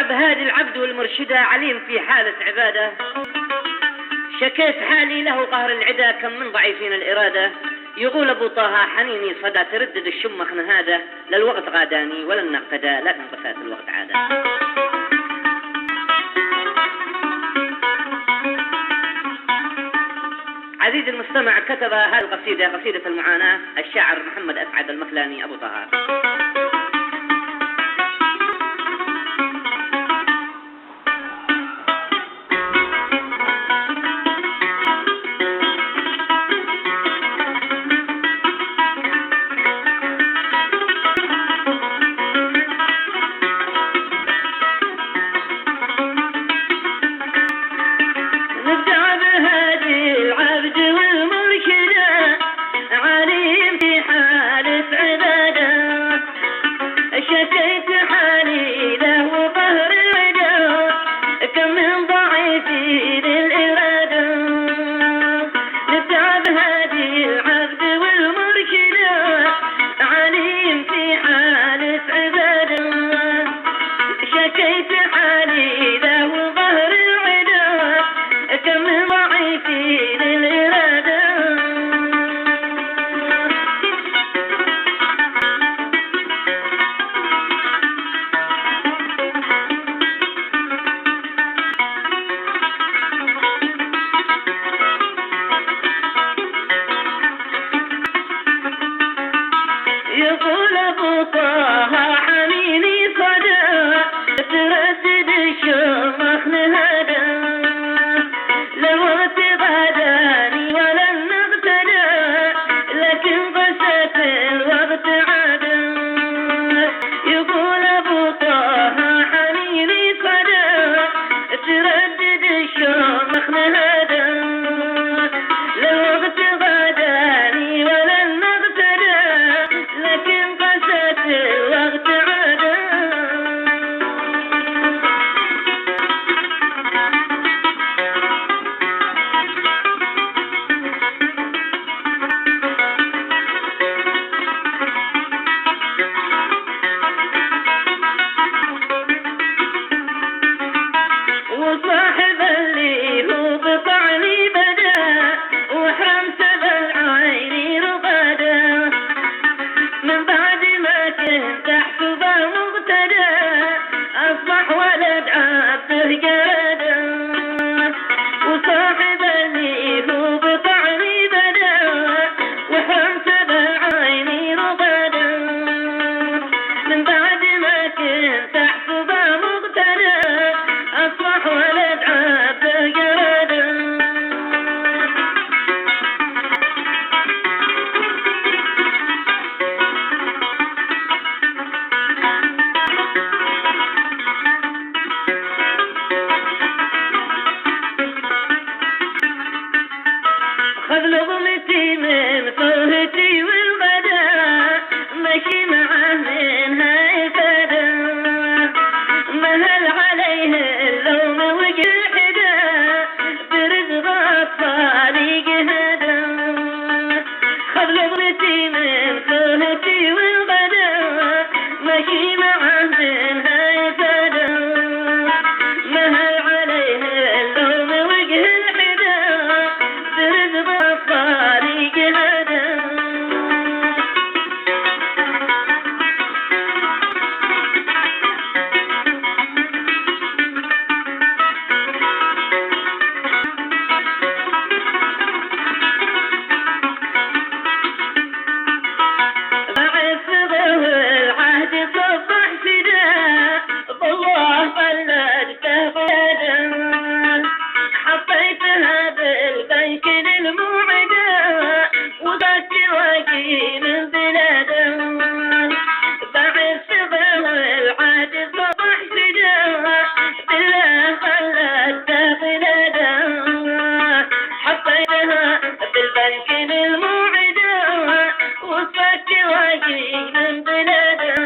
بهادي العبد والمرشدة عليم في حالة عبادة، شكيت حالي له قهر العدا كم من ضعيفين الإرادة. يقول أبو طه حنيني صدى تردد الشمخ نهادة، للوقت غاداني ولن نقتدى لكن قفات الوقت عادة. عزيزي المستمع، كتب هذه القصيدة قصيدة المعاناة الشاعر محمد أسعد المخلاني أبو طه. يقول أبو طه حنيني صدى تردد الشمخ نهادى، لو تغاداني ولن نقتدى لكن قست الوقت عادى. يقول أبو طه حنيني صدى تردد الشمخ نهادى، لو تغاداني ولن نقتدى لكن قست الوقت عادة. وصاحب اللي هو بطعني بدا وحرمت بالعين رقاده، من بعد ما كنت احسبه مقتدى اصبح ولد عبده جاده. وصاحب اللي هو بطعني بدا وحرمت بالعين رقاده، من بعد ما كنت احسبه مقتدى اصبح ولد عبده جاده. خذ لظمتي من صهتي والغدا مشي معه منها إفادة، مهل عليه اللوم وجه حدا برزق أطفالي جهادا. خذ لظمتي من صهتي والغدا مشي معه منها إفادة، مهل عليه اللوم وجه الحدا برزق أطفالي جهادا. بعد صبر العهد صبح فداء بالله بلدته بلادا، حطيتها بالبنك للموعدة وضعت واجي من بلاده. بعد صبر العهد صبح فداء بالله بلدته بلادا، حطيتها بالبنك للموعدة وضعت واجي من بلاده.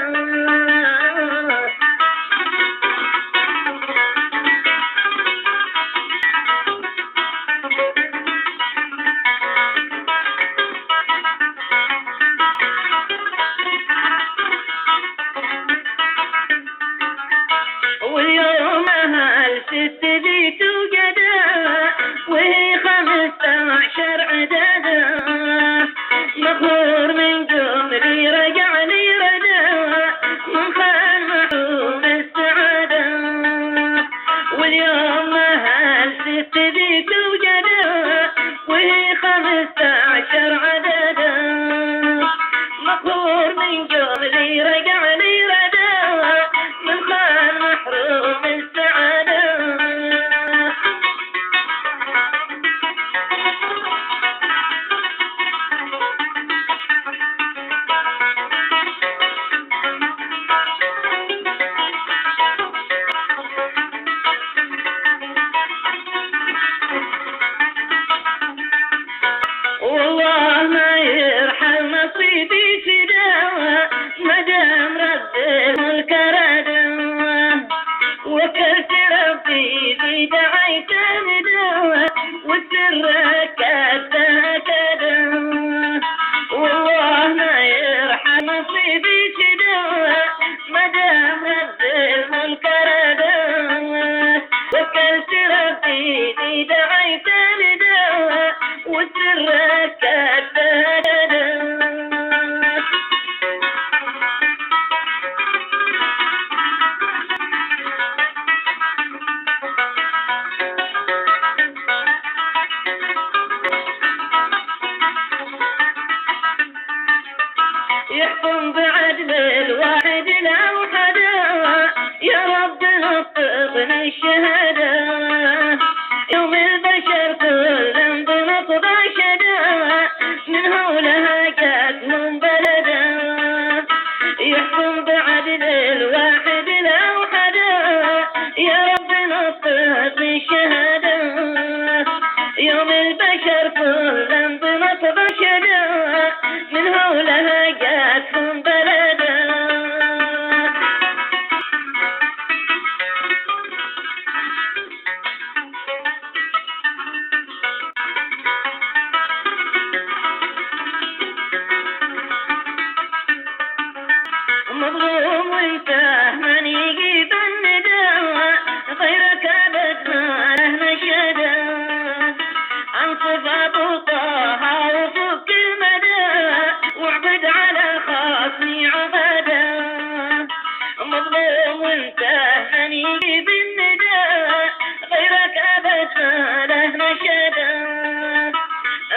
يحكم بعدل الواحد الأوحد يا رب نطقنا الشهادة يوم البشر كلهم بنطق شدا من هولها جات من بلدا يحكم بعدل الواحد الأوحد يا رب نطق الشهادة يوم البشر كلهم بنطق شدا من هولها جات من بلدا مظلوم وانت من يجيب النداء غيرك ابد ما له نشدا انصف ابو طه وفك المدى واعبد على خاصني عبدا مظلوم وانت من يجيب النداء غيرك ابد ما له نشدا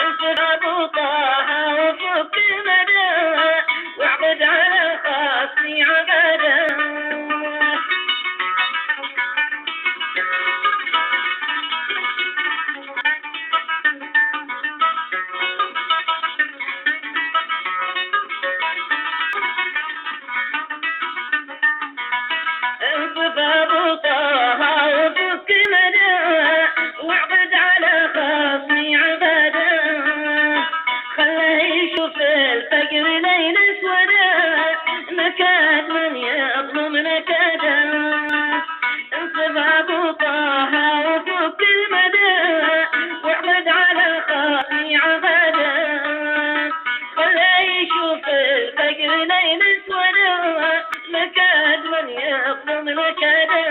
انصف ابو طه وفك المدى واعبد على خاصني عبدا انصف ابو طه وفك مدى واعبد على خاصني عبدا خله يشوف الفجر ليل اسودا نكاد من يظلم نكدا انصف ابو طه وفك المدى واعبد على خاصني عبدا خله يشوف الفجر ليل اسودا نكاد من يظلم نكدا